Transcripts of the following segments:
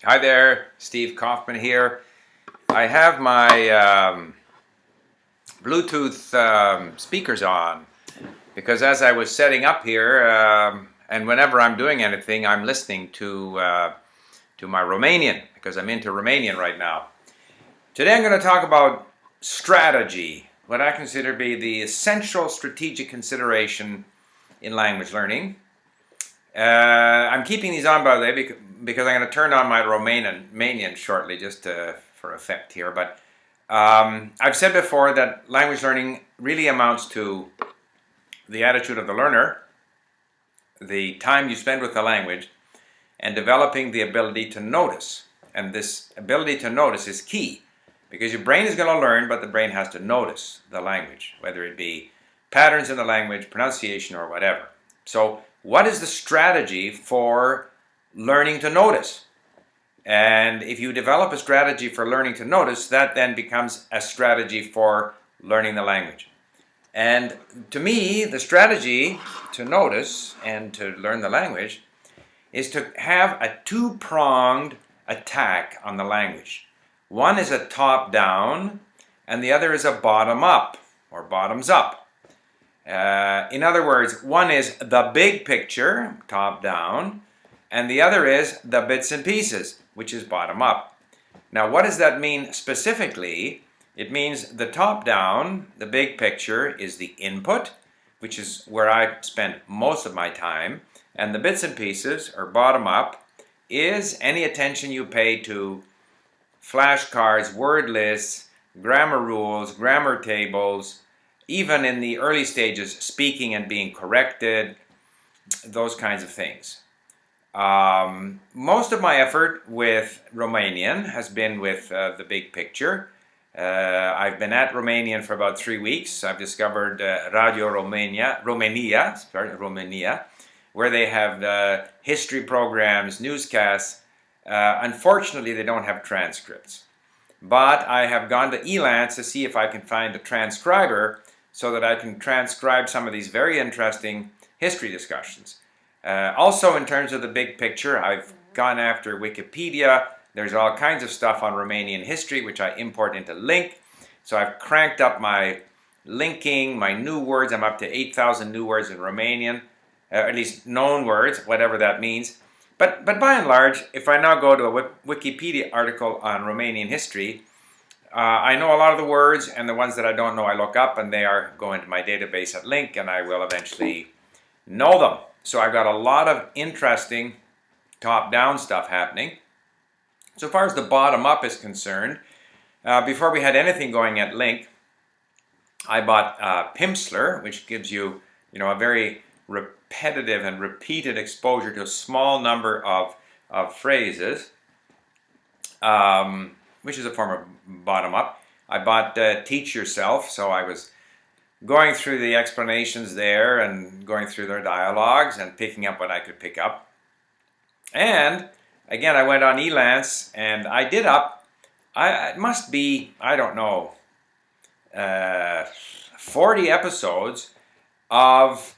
Hi there, Steve Kaufman here. I have my Bluetooth speakers on because as I was setting up here, and whenever I'm doing anything, I'm listening to my Romanian because I'm into Romanian right now. Today I'm going to talk about strategy, what I consider to be the essential strategic consideration in language learning. I'm keeping these on, by the way, because I'm going to turn on my Romanian shortly, just for effect here. But I've said before that language learning really amounts to the attitude of the learner, the time you spend with the language, and developing the ability to notice. And this ability to notice is key, because your brain is going to learn, but the brain has to notice the language, whether it be patterns in the language, pronunciation, or whatever. So what is the strategy for learning to notice? And if you develop a strategy for learning to notice, that then becomes a strategy for learning the language. And to me, the strategy to notice and to learn the language is to have a two-pronged attack on the language. One is a top-down, and the other is a bottom-up, or bottoms-up. In other words, one is the big picture, top-down, and the other is the bits and pieces, which is bottom-up. Now, what does that mean specifically? It means the top-down, the big picture, is the input, which is where I spend most of my time, and the bits and pieces, or bottom-up, is any attention you pay to flashcards, word lists, grammar rules, grammar tables, even in the early stages, speaking and being corrected, those kinds of things. Most of my effort with Romanian has been with the big picture. I've been at Romanian for about 3 weeks. I've discovered Radio Romania, where they have history programs, newscasts. Unfortunately, they don't have transcripts. But I have gone to Elance to see if I can find a transcriber so that I can transcribe some of these very interesting history discussions. Also, in terms of the big picture, I've gone after Wikipedia. There's all kinds of stuff on Romanian history, which I import into Link. So I've cranked up my linking, my new words. I'm up to 8,000 new words in Romanian, at least known words, whatever that means. But by and large, if I now go to a Wikipedia article on Romanian history, I know a lot of the words, and the ones that I don't know I look up, and they are going to my database at Link, and I will eventually know them. So I've got a lot of interesting top-down stuff happening. So far as the bottom-up is concerned, before we had anything going at Link, I bought Pimsleur, which gives you, a very repetitive and repeated exposure to a small number of phrases, which is a form of bottom-up. I bought Teach Yourself, so I was going through the explanations there and going through their dialogues and picking up what I could pick up. And again, I went on Elance and I did up, it must be, I don't know, 40 episodes of,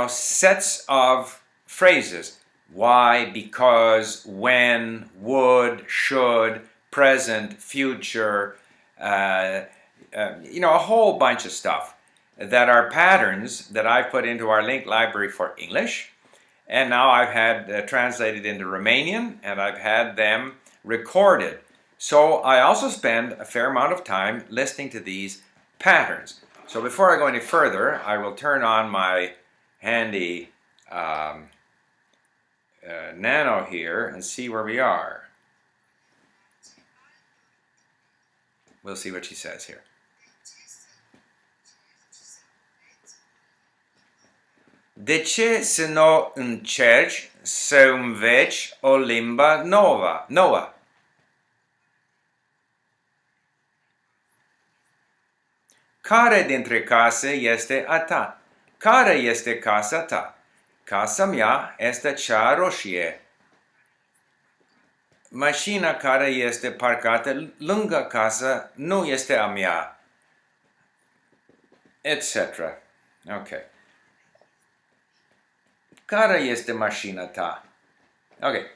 sets of phrases. Why, because, when, would, should, present, future, a whole bunch of stuff that are patterns that I've put into our Link library for English. And now I've had translated into Romanian, and I've had them recorded. So I also spend a fair amount of time listening to these patterns. So before I go any further, I will turn on my handy Nano here and see where we are. We'll see what she says here. De ce să nu încerci să înveți o limbă nouă? Care dintre case este a ta? Care este casa ta? Casa mea este cea roșie. Mașina care este parcată lângă casă nu este a mea. Etc. Okay. Care este mașina ta? Okay.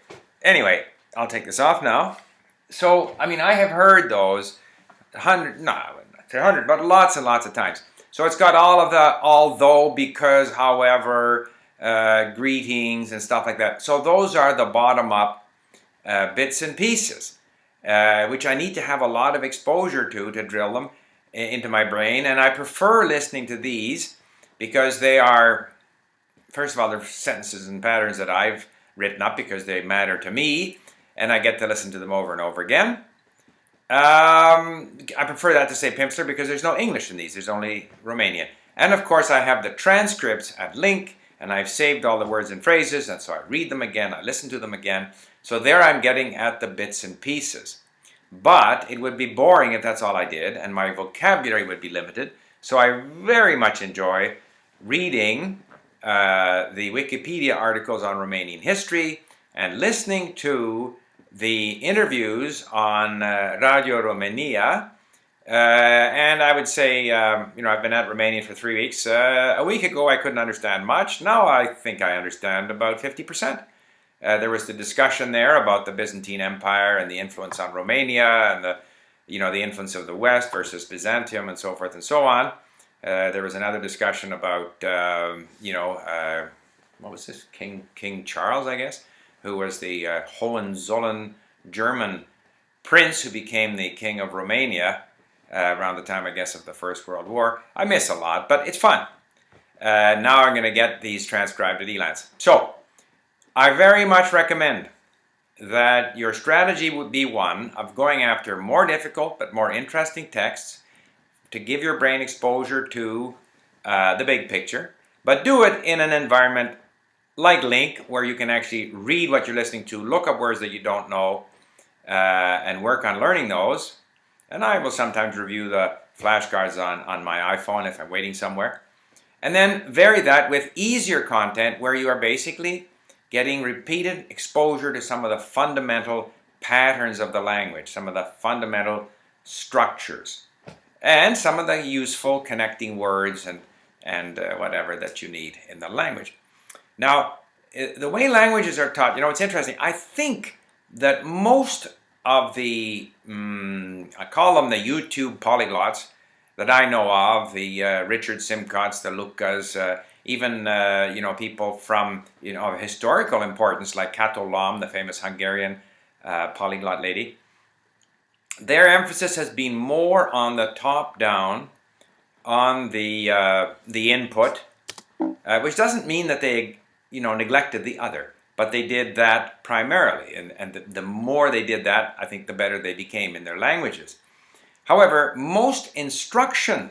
Anyway, I'll take this off now. So, I mean, I have heard those 100, no, I wouldn't say 100, but lots and lots of times. So it's got all of the although, because, however, greetings and stuff like that. So those are the bottom-up bits and pieces, which I need to have a lot of exposure to drill them into my brain. And I prefer listening to these because they are, first of all, they're sentences and patterns that I've written up because they matter to me, and I get to listen to them over and over again. I prefer that to say Pimpster because there's no English in these, there's only Romanian. And of course I have the transcripts at link, and I've saved all the words and phrases, and so I read them again, I listen to them again. So there I'm getting at the bits and pieces. But it would be boring if that's all I did, and my vocabulary would be limited. So I very much enjoy reading the Wikipedia articles on Romanian history and listening to the interviews on Radio Romania, and I would say, I've been at Romanian for 3 weeks. A week ago I couldn't understand much. Now I think I understand about 50%. There was the discussion there about the Byzantine Empire and the influence on Romania and the influence of the West versus Byzantium and so forth and so on. There was another discussion about, what was this? King Charles, I guess, who was the Hohenzollern German prince who became the king of Romania around the time, I guess, of the First World War. I miss a lot, but it's fun. Now I'm going to get these transcribed at Elance. So, I very much recommend that your strategy would be one of going after more difficult but more interesting texts to give your brain exposure to the big picture, but do it in an environment like Link, where you can actually read what you're listening to, look up words that you don't know, and work on learning those. And I will sometimes review the flashcards on my iPhone if I'm waiting somewhere. And then vary that with easier content where you are basically getting repeated exposure to some of the fundamental patterns of the language, some of the fundamental structures, and some of the useful connecting words and whatever that you need in the language. Now, the way languages are taught, it's interesting. I think that most of the, I call them the YouTube polyglots that I know of, the Richard Simcotts, the Lukas, even, people from, of historical importance like Kato Lom, the famous Hungarian polyglot lady. Their emphasis has been more on the top-down, on the input, which doesn't mean that they neglected the other, but they did that primarily, and the more they did that, I think the better they became in their languages. However, most instruction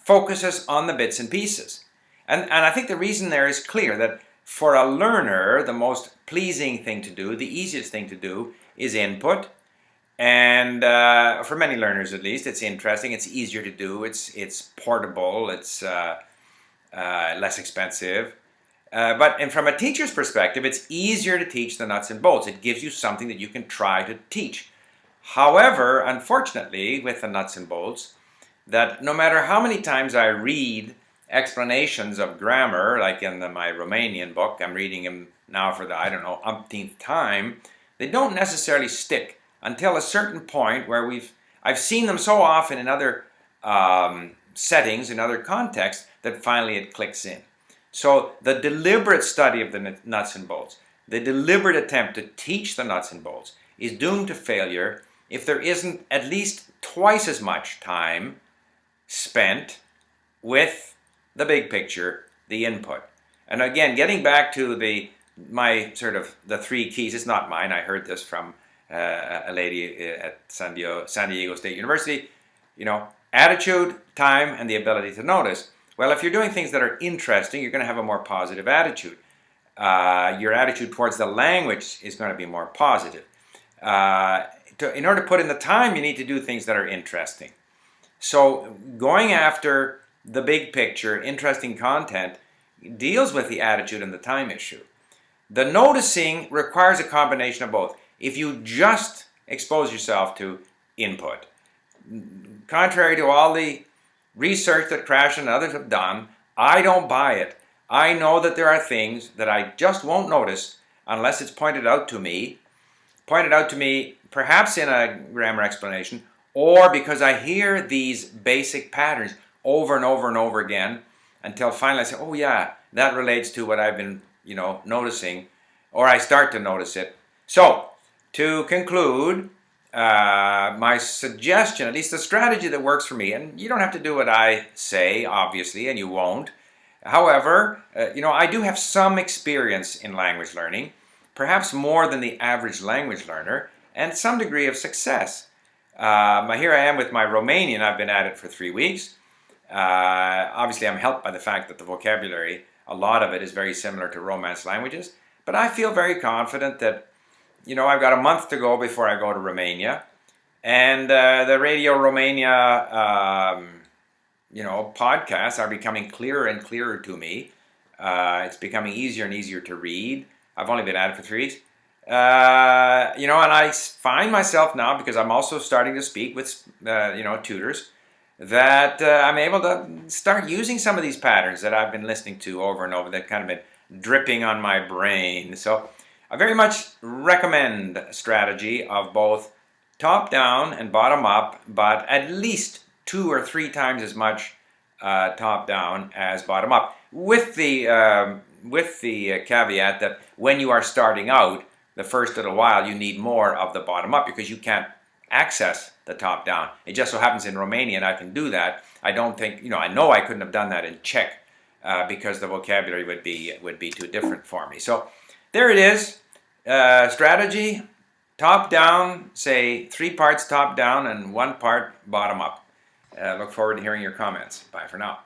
focuses on the bits and pieces, and I think the reason there is clear, that for a learner, the most pleasing thing to do, the easiest thing to do, is input, and for many learners at least, it's interesting, it's easier to do, it's portable, it's less expensive. But from a teacher's perspective, it's easier to teach the nuts and bolts. It gives you something that you can try to teach. However, unfortunately, with the nuts and bolts, that no matter how many times I read explanations of grammar, like in my Romanian book, I'm reading them now for the, umpteenth time, they don't necessarily stick until a certain point where I've seen them so often in other settings, in other contexts, that finally it clicks in. So the deliberate study of the nuts and bolts, the deliberate attempt to teach the nuts and bolts, is doomed to failure if there isn't at least twice as much time spent with the big picture, the input. And again, getting back to the 3 keys, it's not mine, I heard this from a lady at San Diego State University, attitude, time, and the ability to notice. Well, if you're doing things that are interesting, you're going to have a more positive attitude. Your attitude towards the language is going to be more positive. In order to put in the time, you need to do things that are interesting. So going after the big picture, interesting content, deals with the attitude and the time issue. The noticing requires a combination of both. If you just expose yourself to input, contrary to all the research that Crash and others have done, I don't buy it. I know that there are things that I just won't notice unless it's pointed out to me, pointed out to me, perhaps in a grammar explanation, or because I hear these basic patterns over and over and over again, until finally I say, oh yeah, that relates to what I've been, noticing, or I start to notice it. So, to conclude, my suggestion, at least the strategy that works for me, and you don't have to do what I say, obviously, and you won't. However, I do have some experience in language learning, perhaps more than the average language learner, and some degree of success. Here I am with my Romanian. I've been at it for 3 weeks. Obviously, I'm helped by the fact that the vocabulary, a lot of it is very similar to Romance languages, but I feel very confident that I've got a month to go before I go to Romania, and the Radio Romania, podcasts are becoming clearer and clearer to me. It's becoming easier and easier to read. I've only been at it for 3 weeks. And I find myself now, because I'm also starting to speak with, tutors, that I'm able to start using some of these patterns that I've been listening to over and over that kind of been dripping on my brain. So I very much recommend a strategy of both top down and bottom up, but at least 2 or 3 times as much top down as bottom up, with the caveat that when you are starting out, the first little while you need more of the bottom up because you can't access the top down. It just so happens in Romanian I can do that. I don't think, I know I couldn't have done that in Czech because the vocabulary would be too different for me. So there it is. Strategy, top down, say 3 parts top down and 1 part bottom up. Look forward to hearing your comments. Bye for now.